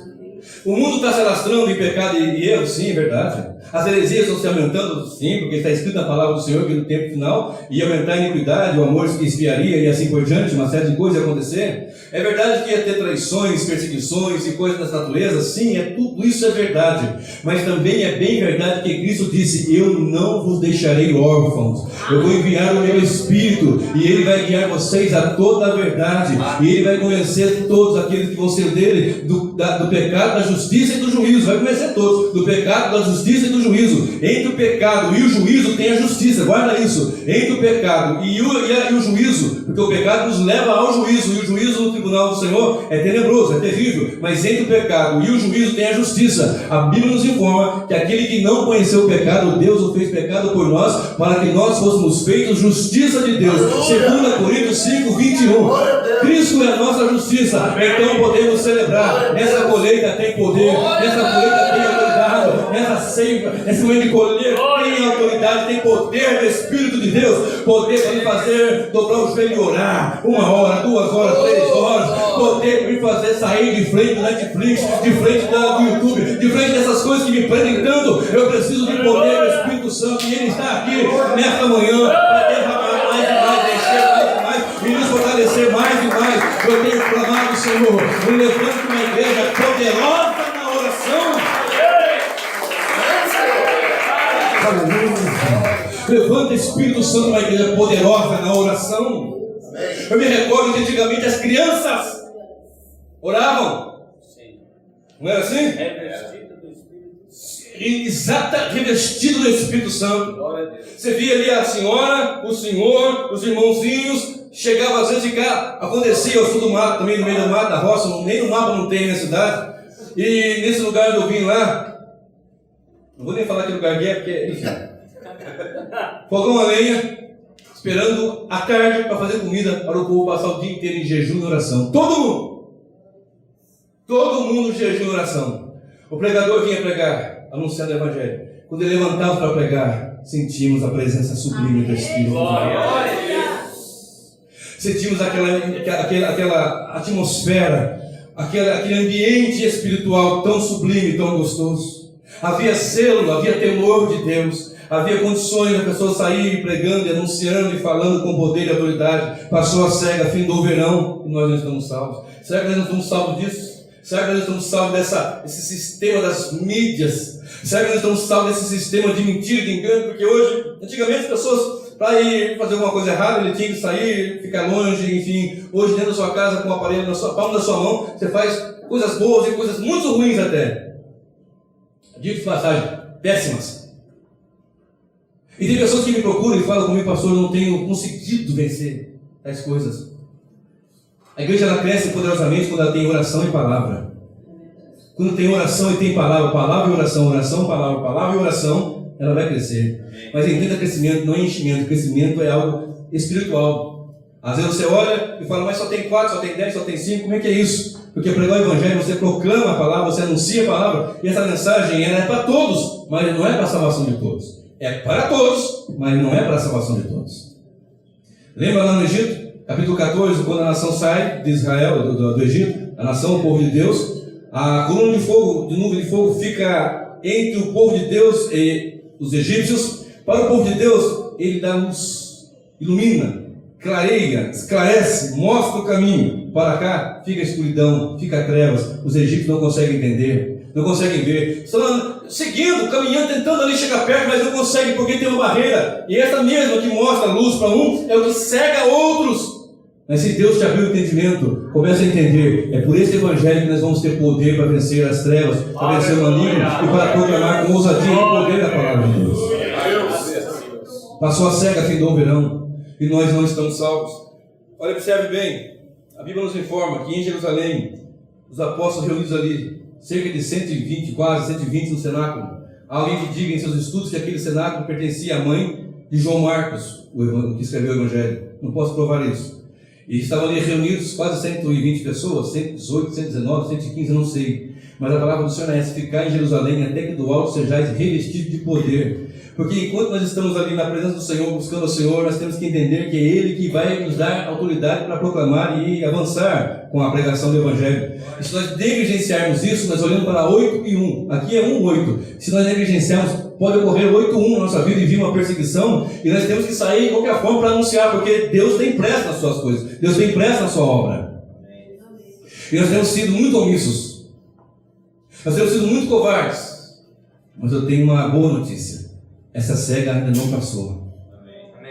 S1: O mundo está se alastrando em pecado e erro, sim, é verdade. As heresias estão se aumentando, sim, porque está escrito na palavra do Senhor que no tempo final ia aumentar a iniquidade, o amor se esfriaria e assim por diante, uma série de coisas ia acontecer. É verdade que ia ter traições, perseguições e coisas dessa natureza, sim, tudo isso é verdade. Mas também é bem verdade que Cristo disse: eu não vos deixarei órfãos, eu vou enviar o meu Espírito e Ele vai guiar vocês a toda a verdade, e Ele vai convencer todos aqueles que vão ser dele do pecado, da justiça e do juízo. Vai convencer todos do pecado, da justiça e do juízo. Entre o pecado e o juízo tem a justiça, guarda isso. Entre o pecado e o juízo, porque o pecado nos leva ao juízo, e o juízo no tribunal do Senhor é tenebroso, é terrível. Mas entre o pecado e o juízo tem a justiça. A Bíblia nos informa que aquele que não conheceu o pecado, Deus o fez pecado por nós, para que nós fôssemos feitos justiça de Deus. 2 Coríntios 5:21. Cristo é a nossa justiça. Então podemos celebrar. Nessa colheita tem poder, nessa colheita tem autoridade, nessa seiva, nesse momento de colher tem autoridade, tem poder do Espírito de Deus, poder para me fazer dobrar o joelho e orar 1 hora, 2 horas, 3 horas, poder para me fazer sair de frente do Netflix, de frente do YouTube, de frente dessas coisas que me prendem tanto. Eu preciso do poder do Espírito Santo, e Ele está aqui nesta manhã para derramar mais e mais, encher mais e mais e nos fortalecer mais e mais. Eu tenho clamado, Senhor, eu levanto uma igreja poderosa na oração. Levanta, Espírito Santo, uma igreja poderosa na oração. Eu me recordo que antigamente as crianças oravam. Não era assim? Revestido do Espírito Santo. Você via ali a senhora, o senhor, os irmãozinhos. Chegava às vezes ficar, acontecia, eu sou do mato também, no meio do mato, da roça, nem no mapa não tem na cidade. E nesse lugar onde eu vim lá, não vou nem falar que lugar que é, porque, enfim, fogão a lenha, esperando a tarde para fazer comida para o povo passar o dia inteiro em jejum e oração. Todo mundo em jejum e oração. O pregador vinha pregar, anunciando o Evangelho. Quando ele levantava para pregar, sentimos a presença sublime do Espírito. Sentimos aquela atmosfera, aquele ambiente espiritual tão sublime, tão gostoso. Havia zelo, havia temor de Deus, havia condições da pessoa sair pregando, anunciando e falando com poder e autoridade. Passou a cega, findou o verão e nós não estamos salvos. Será que nós não estamos salvos disso? Será que nós estamos salvos desse sistema das mídias? Será que nós estamos salvos desse sistema de mentira e de engano? Porque hoje, antigamente as pessoas, para ir fazer alguma coisa errada, ele tinha que sair, ficar longe, enfim. Hoje dentro da sua casa, com o aparelho na palma da sua mão, você faz coisas boas e coisas muito ruins até. Digo de passagem, péssimas. E tem pessoas que me procuram e falam comigo: pastor, eu não tenho conseguido vencer tais coisas. A igreja ela cresce poderosamente quando ela tem oração e palavra. Quando tem oração e tem palavra, palavra e oração, oração, palavra e oração, ela vai crescer. Mas entenda, crescimento não é enchimento, crescimento é algo espiritual. Às vezes você olha e fala: mas só tem 4, só tem 10, só tem 5, como é que é isso? Porque pregar o Evangelho, você proclama a palavra, você anuncia a palavra, e essa mensagem ela é para todos, mas não é para a salvação de todos. É para todos, mas não é para a salvação de todos. Lembra lá no Egito? Capítulo 14, quando a nação sai de Israel, do Egito, a nação, o povo de Deus, a coluna de fogo, de nuvem de fogo, fica entre o povo de Deus e os egípcios. Para o povo de Deus, ele dá luz, ilumina, clareia, esclarece, mostra o caminho. Para cá, fica a escuridão, fica a trevas. Os egípcios não conseguem entender, não conseguem ver. Estão seguindo, caminhando, tentando ali chegar perto, mas não conseguem porque tem uma barreira. E essa mesma que mostra a luz para um, é o que cega outros. Mas se Deus te abrir o entendimento, começa a entender. É por esse Evangelho que nós vamos ter poder para vencer as trevas, para vencer o maligno e para proclamar com ousadia e poder a palavra de Deus. Passou a cega, findou o verão, e nós não estamos salvos. Olha, observe bem. A Bíblia nos informa que em Jerusalém, os apóstolos reunidos ali, cerca de 120, quase 120 no cenáculo. Há alguém que diga em seus estudos que aquele cenáculo pertencia à mãe de João Marcos, o que escreveu o Evangelho. Não posso provar isso. E estavam ali reunidos quase 120 pessoas, 118, 119, 115, não sei. Mas a palavra do Senhor é essa: ficar em Jerusalém até que do alto sejais revestidos de poder. Porque enquanto nós estamos ali na presença do Senhor, buscando o Senhor, nós temos que entender que é Ele que vai nos dar autoridade para proclamar e avançar com a pregação do Evangelho. E se nós negligenciarmos isso, nós olhamos para 8 e 1. Aqui é 1:8. Se nós negligenciarmos, pode ocorrer 8:1 na nossa vida e vir uma perseguição, e nós temos que sair de qualquer forma para anunciar, porque Deus tem pressa nas suas coisas, Deus tem pressa na sua obra. E nós temos sido muito omissos, nós temos sido muito covardes. Mas eu tenho uma boa notícia: essa cega ainda não passou.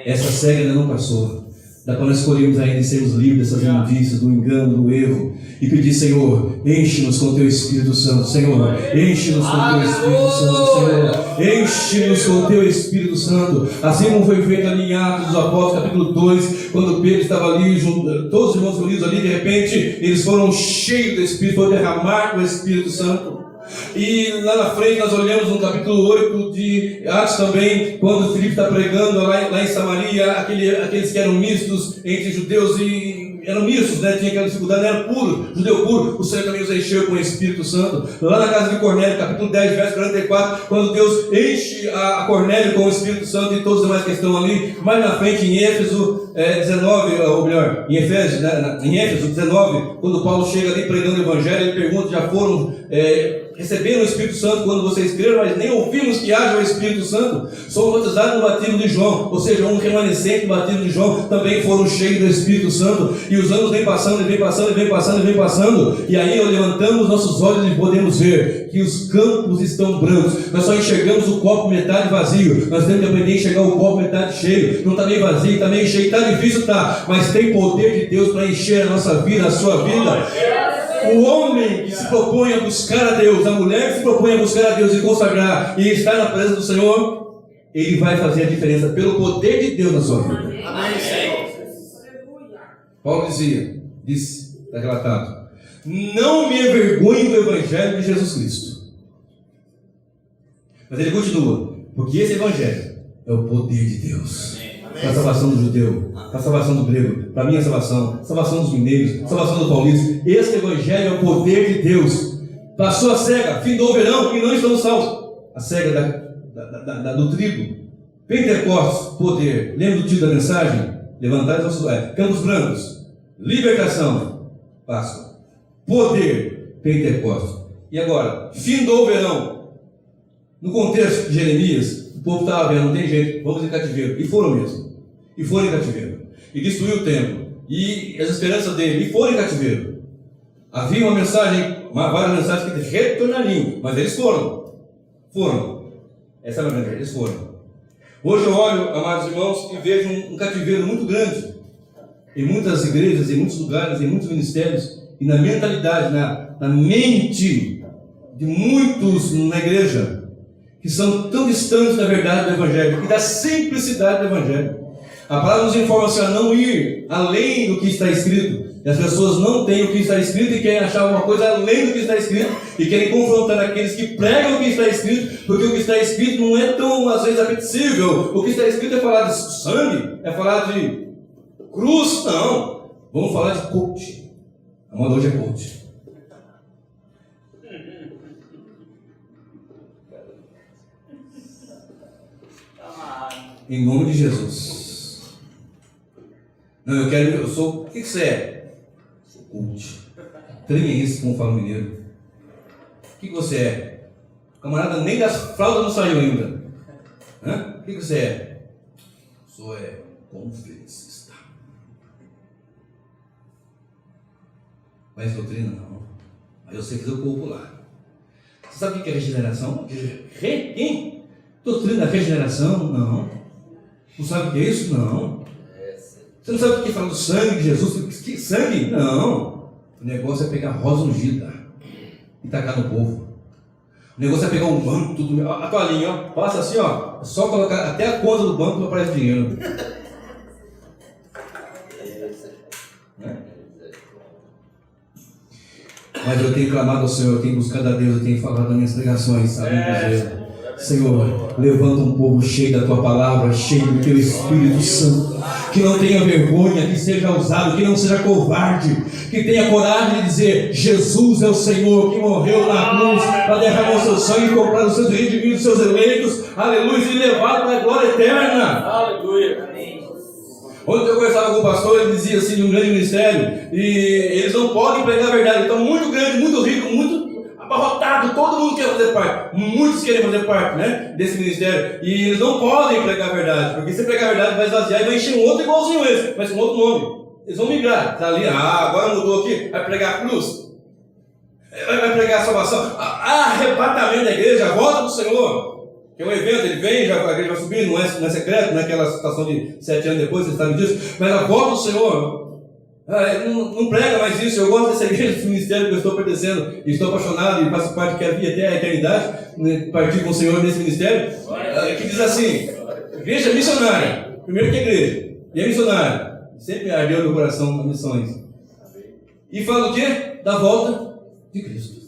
S1: Essa cega ainda não passou. Dá para nós escolhermos ainda sermos livres dessas imundícias, do engano, do erro, e pedir: Senhor, enche-nos com o Teu Espírito Santo. Senhor, enche-nos com o Teu Espírito Santo. Senhor, enche-nos com o Teu Espírito Santo. Assim como foi feito ali em Atos dos Apóstolos, capítulo 2, quando Pedro estava ali, todos os irmãos reunidos ali, de repente, eles foram cheios do Espírito, foram derramar do Espírito Santo. E lá na frente nós olhamos no capítulo 8 de Atos também, quando Filipe está pregando lá em Samaria, aqueles que eram mistos entre judeus e eram mistos, né? Tinha aquela dificuldade, não era puro, judeu puro. O Senhor também os encheu com o Espírito Santo. Lá na casa de Cornélio, capítulo 10, verso 44, quando Deus enche a Cornélio com o Espírito Santo e todos os demais que estão ali. Mais na frente, em Éfeso 19, ou melhor, em Éfeso 19, quando Paulo chega ali pregando o Evangelho, ele pergunta: já foram receberam o Espírito Santo quando vocês creram, mas nem ouvimos que haja o Espírito Santo. Somos batizados no batismo de João, ou seja, um remanescente do batismo de João também foram cheios do Espírito Santo. E os anos vêm passando, e vem passando, e vem passando, e vem passando. E aí levantamos nossos olhos e podemos ver que os campos estão brancos. Nós só enxergamos o copo metade vazio. Nós temos que aprender a enxergar o copo metade cheio. Não está meio vazio, está meio cheio, está difícil, está. Mas tem poder de Deus para encher a nossa vida, a sua vida. O homem que se propõe a buscar a Deus, a mulher que se propõe a buscar a Deus e consagrar e estar na presença do Senhor, ele vai fazer a diferença pelo poder de Deus na sua vida. Amém, Senhor. Paulo disse, está relatado: não me envergonhe do Evangelho de Jesus Cristo. Mas ele continua: porque esse Evangelho é o poder de Deus. Para a salvação do judeu, para a salvação do grego, para a minha salvação, salvação dos mineiros, salvação dos paulistas. Esse Evangelho é o poder de Deus. Passou a cega, findou o verão e não estamos salvos. A cega do trigo. Pentecostes, poder. Lembra do título da mensagem? Levantar os nossos olhos. Campos brancos, libertação, Páscoa. Poder, Pentecostes. E agora, findou o verão. No contexto de Jeremias, o povo estava vendo, não tem jeito, vamos em cativeiro. E foram mesmo. E foram em cativeiro. E destruiu o templo. E as esperanças dele. E foram em cativeiro. Havia uma mensagem, várias mensagens que retornariam. Mas eles foram. Essa é a verdade, eles foram. Hoje eu olho, amados irmãos, e vejo um cativeiro muito grande. Em muitas igrejas, em muitos lugares, em muitos ministérios. E na mentalidade, na mente de muitos na igreja, que são tão distantes da verdade do Evangelho e da simplicidade do Evangelho. A palavra nos informa assim, a não ir além do que está escrito. E as pessoas não têm o que está escrito e querem achar alguma coisa além do que está escrito e querem confrontar aqueles que pregam o que está escrito, porque o que está escrito não é tão, às vezes, apetecível. O que está escrito é falar de sangue, é falar de cruz, não. Vamos falar de coach. A moda hoje é coach. Em nome de Jesus. Não, eu sou. O que você é? Sou coach. Trem é isso, como fala o mineiro. O que você é? O camarada nem das fraldas não saiu ainda. O que você é? Sou conferencista. Mas doutrina não. Mas eu sei fazer o popular. Você sabe o que é regeneração? Quem? Doutrina da regeneração? Não. Não sabe o que é isso? Não. Você não sabe o que fala do sangue de Jesus? Que sangue? Não. O negócio é pegar rosa ungida e tacar no povo. O negócio é pegar um banco, tudo. A toalhinha, ó. Passa assim, ó. É só colocar até a conta do banco para aparecer dinheiro. Mas eu tenho clamado ao Senhor, eu tenho buscado a Deus, eu tenho falado nas minhas pregações, sabendo dizer. Senhor, levanta um povo cheio da tua palavra, cheio do teu Espírito Santo, que não tenha vergonha, que seja ousado, que não seja covarde, que tenha coragem de dizer: Jesus é o Senhor, que morreu na cruz para derramar o seu sangue e comprar os seus redimidos, os seus eleitos, aleluia, e levar para a glória eterna. Aleluia. Ontem eu conversava com o pastor, ele dizia assim, de um grande ministério, e eles não podem pregar a verdade, então muito grande, muito rico, muito abarrotado, todo mundo quer fazer parte, muitos querem fazer parte, né, desse ministério, e eles não podem pregar a verdade, porque se pregar a verdade vai esvaziar e vai encher um outro igualzinho a esse, mas com outro nome. Eles vão migrar, tá ali, agora mudou aqui, vai pregar a cruz, vai pregar a salvação, arrebatamento da igreja, a volta do Senhor. Que é um evento, ele vem, a igreja vai subir, não é secreto, não é aquela situação de 7 anos depois, vocês sabem disso, mas a volta do Senhor, não prega mais isso. Eu gosto dessa igreja, desse ministério que eu estou pertencendo, e estou apaixonado e faço parte, quero vir até a eternidade, né, partir com o Senhor nesse ministério, que diz assim: igreja missionária, primeiro que igreja, e é missionária, sempre ardeu no coração as missões, e fala o quê? Da volta de Cristo,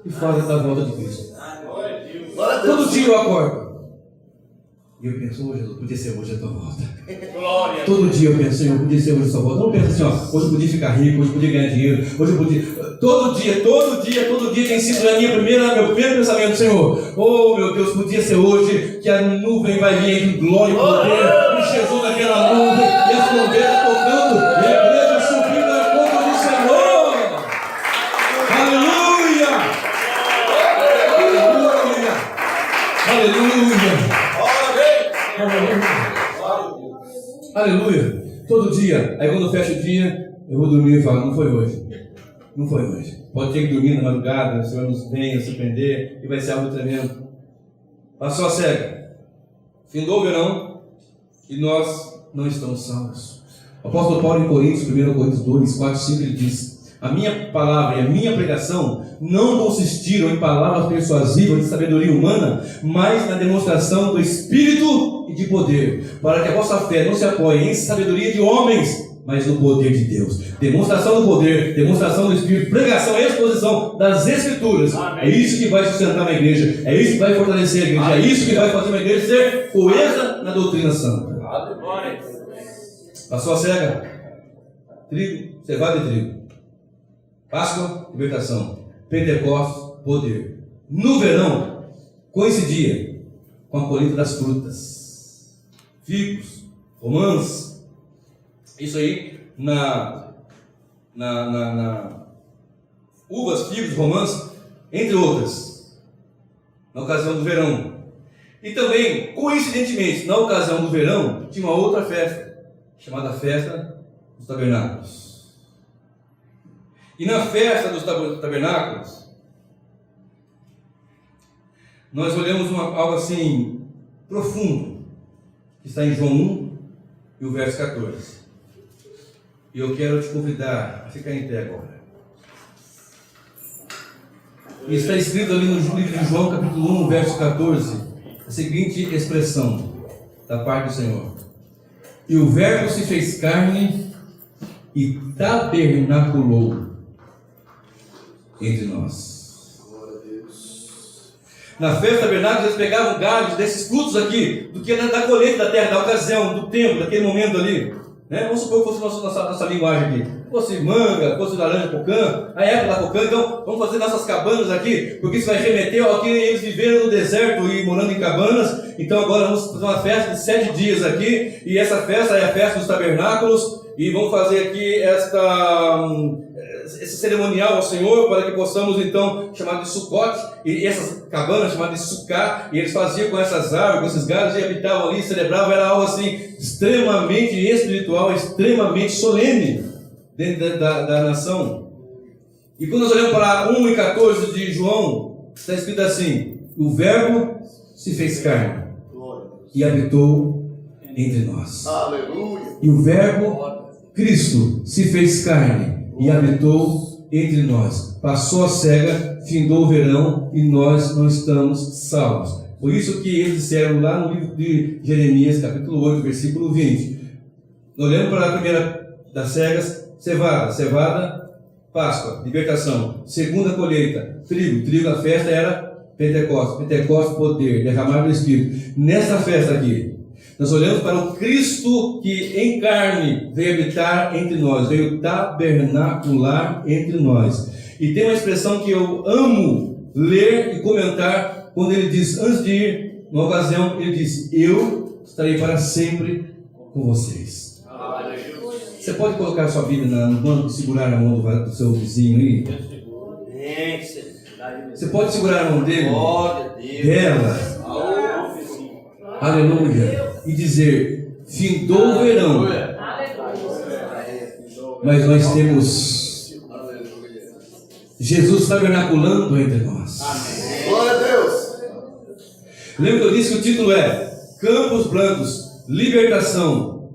S1: e fala da volta de Cristo. Todo dia eu acordo e eu penso: Jesus, podia ser hoje a tua volta. Glória. Todo dia eu penso: Senhor, podia ser hoje a tua volta. Eu não penso assim, ó, hoje eu podia ficar rico, hoje eu podia ganhar dinheiro, hoje eu podia. Todo dia tem sido meu primeiro pensamento: Senhor, oh meu Deus, podia ser hoje que a nuvem vai vir em glória e poder, e Jesus naquela nuvem, e as trombetas tocando, e a igreja subindo a conta do Senhor. Aleluia! Aleluia! Todo dia, aí quando fecha o dia, eu vou dormir e falo: não foi hoje. Não foi hoje. Pode ter que dormir na madrugada, o Senhor nos venha surpreender e vai ser algo tremendo. Passou a cega, findou o verão e nós não estamos salvos. O apóstolo Paulo em Coríntios, 1 Coríntios 2, 4, 5, ele diz: a minha palavra e a minha pregação não consistiram em palavras persuasivas de sabedoria humana, mas na demonstração do Espírito e de poder, para que a vossa fé não se apoie em sabedoria de homens, mas no poder de Deus. Demonstração do poder, demonstração do Espírito, pregação e exposição das Escrituras. Amém. É isso que vai sustentar uma igreja, é isso que vai fortalecer a igreja, Amém. É isso que vai fazer uma igreja ser coesa na doutrina santa. Passou a cega, trigo, cevada e trigo. Páscoa, libertação. Pentecostes, poder. No verão, coincidia com a colheita das frutas, figos, romãs. Isso aí na uvas, figos, romãs, entre outras, na ocasião do verão. E também, coincidentemente, na ocasião do verão, tinha uma outra festa, chamada Festa dos Tabernáculos. E na festa dos tabernáculos, nós olhamos algo assim profundo, que está em João 1 e o verso 14. E eu quero te convidar a ficar em pé agora. E está escrito ali no livro de João, capítulo 1, verso 14, a seguinte expressão da parte do Senhor: e o verbo se fez carne e tabernaculou entre nós. Na festa tabernáculos eles pegavam galhos desses frutos aqui, do que da colheita da terra, da ocasião, do tempo, daquele momento ali, né? Vamos supor que fosse nossa linguagem aqui, fosse manga, fosse laranja, pocã, a época da pocã. Então vamos fazer nossas cabanas aqui, porque isso vai remeter ao que eles viveram no deserto e morando em cabanas. Então agora vamos fazer uma festa de 7 dias aqui, e essa festa é a festa dos tabernáculos, e vamos fazer aqui esse cerimonial ao Senhor, para que possamos então chamar de Sucote, e essas cabanas chamadas de Sucá, e eles faziam com essas árvores, com esses galhos, e habitavam ali, celebravam. Era algo assim extremamente espiritual, extremamente solene dentro da nação. E quando nós olhamos para 1 e 14 de João, está escrito assim: o verbo se fez carne e habitou entre nós. Aleluia. E o verbo, Cristo, se fez carne e habitou entre nós. Passou a cega, findou o verão e nós não estamos salvos. Por isso que eles disseram lá no livro de Jeremias, capítulo 8, versículo 20. Olhando para a primeira das cegas: cevada, Páscoa, libertação. Segunda colheita, trigo, a festa era Pentecostes, poder, derramar do Espírito. Nessa festa aqui, nós olhamos para o Cristo que em carne veio habitar entre nós, veio tabernacular entre nós. E tem uma expressão que eu amo ler e comentar, quando ele diz, antes de ir, numa ocasião, ele diz: eu estarei para sempre com vocês. Você pode colocar a sua Bíblia no banco e segurar a mão do seu vizinho aí? Você pode segurar a mão dele, dela, aleluia, e dizer: findou o verão, mas nós temos Jesus tabernaculando entre nós.
S2: Glória a Deus.
S1: Lembra que eu disse que o título é Campos Brancos, Libertação,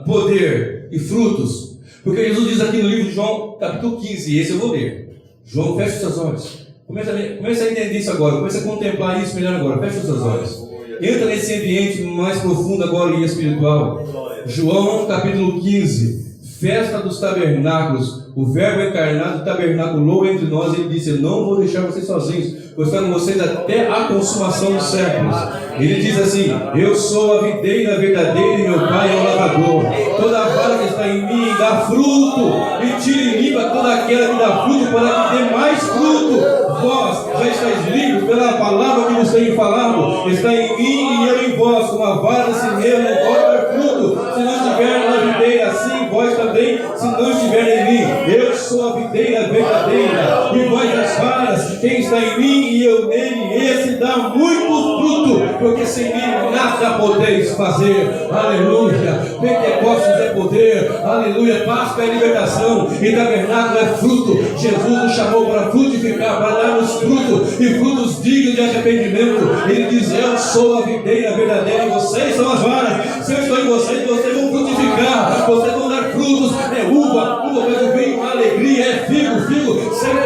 S1: Poder e Frutos? Porque Jesus diz aqui no livro de João, capítulo 15, e esse eu vou ler. João, feche os seus olhos. Começa a entender isso agora, começa a contemplar isso melhor agora. Feche os seus olhos. Entra nesse ambiente mais profundo agora e espiritual. João capítulo 15, festa dos tabernáculos. O Verbo encarnado tabernaculou entre nós e ele disse: eu não vou deixar vocês sozinhos, vou estar com vocês até a consumação dos séculos. Ele diz assim: eu sou a videira verdadeira e meu Pai é o lavrador. Toda vara que está em mim dá fruto, e tira e limpa toda aquela que dá fruto, para que dê mais fruto. Vós já estáis livres pela palavra que vos tenho falado. Está em mim e eu em vós, como a vara de si mesmo não pode dar fruto se não estiver na videira, assim vós também, se não estiver em mim. Eu sou a videira verdadeira, e vós as varas. Quem está em mim e eu nele, esse dá muito fruto, porque sem mim nada podeis fazer. Aleluia. Pentecostes é poder, aleluia. Páscoa é libertação, e tabernáculo é fruto. Jesus nos chamou para frutificar, para darmos fruto, e frutos dignos de arrependimento. Ele diz: eu sou a videira verdadeira e vocês são as varas. Se eu estou em vocês vão frutificar, vocês vão dar frutos. É uva faz o vinho, alegria, é figo, sempre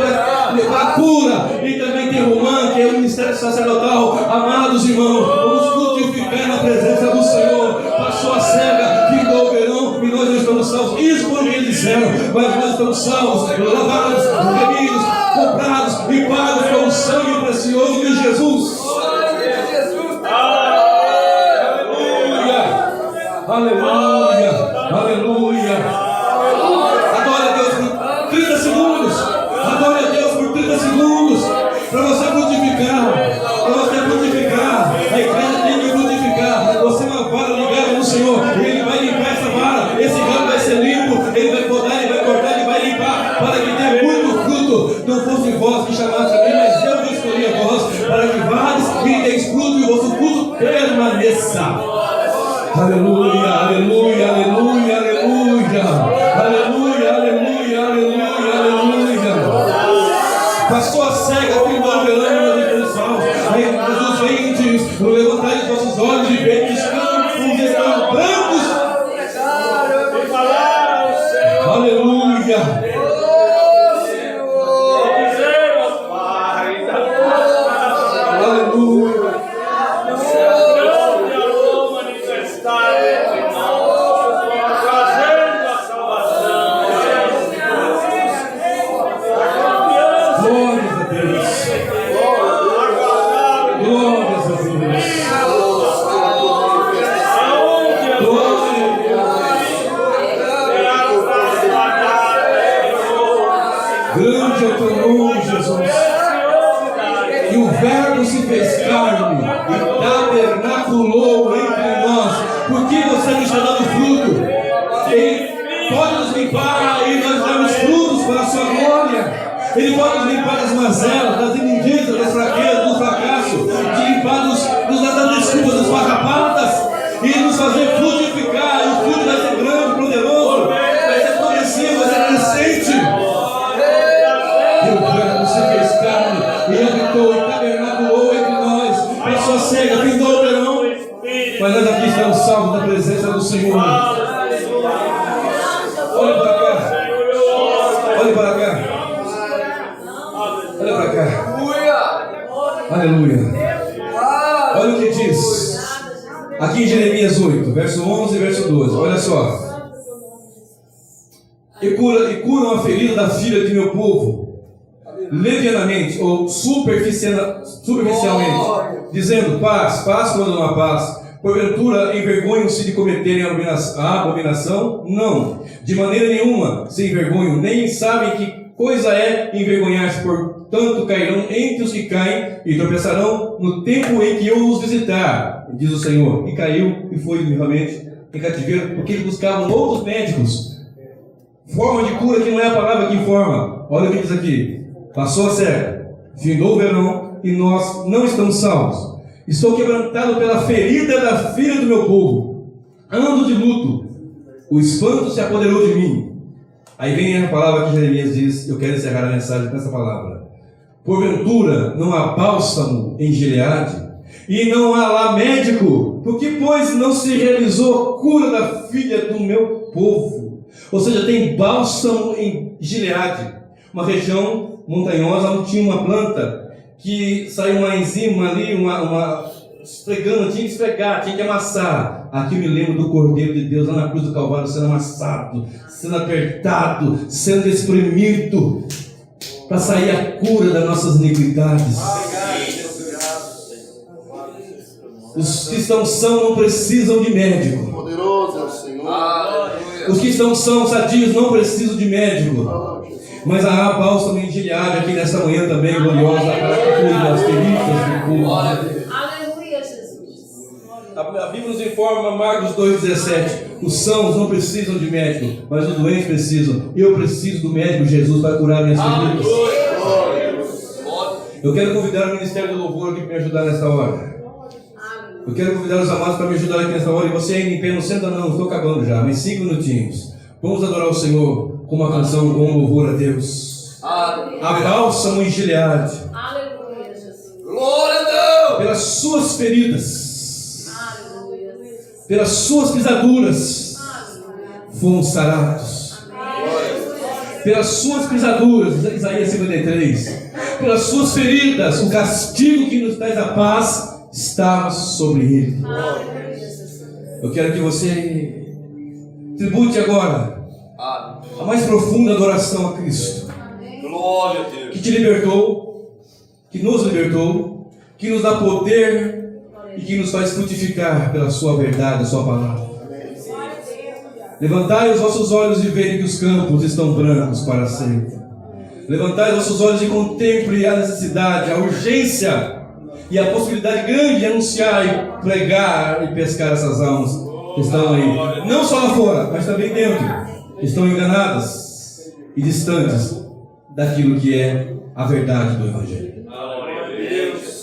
S1: para cura. E também tem romã, que é o ministério sacerdotal. Amados irmãos, vamos frutificar na presença do Senhor. Passou a cega, findou o verão, e nós não estamos salvos. Isso foi o que eles disseram, mas nós estamos salvos, lavados, remidos, comprados e pagos com o sangue precioso de Jesus. Aleluia, aleluia. Adore a Deus por 30 segundos. Adore a Deus por 30 segundos. Para você frutificar. Para você frutificar. A igreja tem que frutificar. Você é uma vara ligada no Senhor. Ele vai limpar essa vara. Esse ramo vai ser limpo. Ele vai podar, ele vai cortar, ele vai limpar. Para que dê muito fruto. Não fosse vós que chamaste a mim, mas eu que escolhi a vós. Para que vades e deis fruto e o vosso fruto permaneça. Aleluia, aleluia, aleluia, aleluia, aleluia, aleluia, aleluia, aleluia. Passou a cega, findou o verão, meus irmãos salvos. Aí Jesus vem e diz: levantai os vossos olhos e vede que os campos estão brancos. Aleluia. Grande é o teu nome, Jesus. E o Verbo se fez carne e tabernaculou entre nós. Por que você não está dando fruto? Ele pode nos limpar e nós damos frutos para a sua glória. Ele pode nos limpar das mazelas, das inundícias, das fraquezas, do fracasso, de limpar das desculpas, das farrapadas, e nos fazer frutificar. E o fruto vai ser grande, poderoso, vai ser progressivo, vai ser crescente. E o Verbo se fez carne e habitou e tabernaculou entre nós. Pessoa cega, findou o verão, mas nós aqui estamos salvos na presença do Senhor. Olha para cá. Olha para cá. Olha para cá. Aleluia. Olha o que diz aqui em Jeremias 8, verso 11 e verso 12. Olha só. E curam a ferida da filha de meu povo, levianamente ou superficialmente, dizendo paz, paz quando não há paz. Porventura envergonham-se de cometerem a abominação? Não, de maneira nenhuma se envergonham, nem sabem que coisa é envergonhar-se. Portanto cairão entre os que caem e tropeçarão no tempo em que eu os visitar, diz o Senhor. E caiu e foi realmente em cativeiro, porque eles buscavam outros médicos, forma de cura que não é a palavra que informa. Olha o que diz aqui: passou a século, findou o verão e nós não estamos salvos. Estou quebrantado pela ferida da filha do meu povo, ando de luto, o espanto se apoderou de mim. Aí vem a palavra que Jeremias diz. Eu quero encerrar a mensagem com essa palavra: porventura não há bálsamo em Gileade, e não há lá médico, porque pois não se realizou a cura da filha do meu povo. Ou seja, tem bálsamo em Gileade, uma região montanhosa onde tinha uma planta que saiu uma enzima ali, esfregando, tinha que esfregar, tinha que amassar. Aqui eu me lembro do Cordeiro de Deus lá na cruz do Calvário sendo amassado, sendo apertado, sendo espremido, para sair a cura das nossas iniquidades. Os que estão sãos não precisam de médico.
S2: Poderoso é o Senhor.
S1: Os que estão sãos, sadios, não precisam de médico. Mas há bálsamo em Gileade aqui nesta manhã também, gloriosa, para que cure as feridas do povo.
S3: Aleluia, Jesus.
S1: A Bíblia nos informa, Marcos 2,17: os sãos não precisam de médico, mas os doentes precisam. Eu preciso do médico Jesus para curar minhas feridas. Eu quero convidar o Ministério do Louvor aqui para me ajudar nesta hora. Eu quero convidar os amados para me ajudar aqui nesta hora. E você ainda em pé, não senta não, estou acabando já, mas 5 minutinhos. Vamos adorar o Senhor com uma canção, com um louvor a Deus. A bálsamo em Gileade.
S3: Aleluia, Jesus.
S4: Glória a Deus!
S1: Pelas suas feridas,
S3: Aleluia.
S1: pelas suas pisaduras, fomos sarados. Pelas suas pisaduras, Isaías 53. Pelas suas feridas, o castigo que nos traz a paz estava sobre ele.
S3: Aleluia, Jesus.
S1: Eu quero que você tribute agora a mais profunda adoração a Cristo,
S4: Glória a Deus!
S1: que te libertou, que nos libertou, que nos dá poder e que nos faz frutificar pela sua verdade, a sua palavra. Levantai os vossos olhos e vede que os campos estão brancos para sempre. Levantai os vossos olhos e contemple a necessidade, a urgência e a possibilidade grande de anunciar e pregar e pescar essas almas que estão aí, não só lá fora, mas também dentro, estão enganadas e distantes daquilo que é a verdade do Evangelho.
S4: Glória a Deus!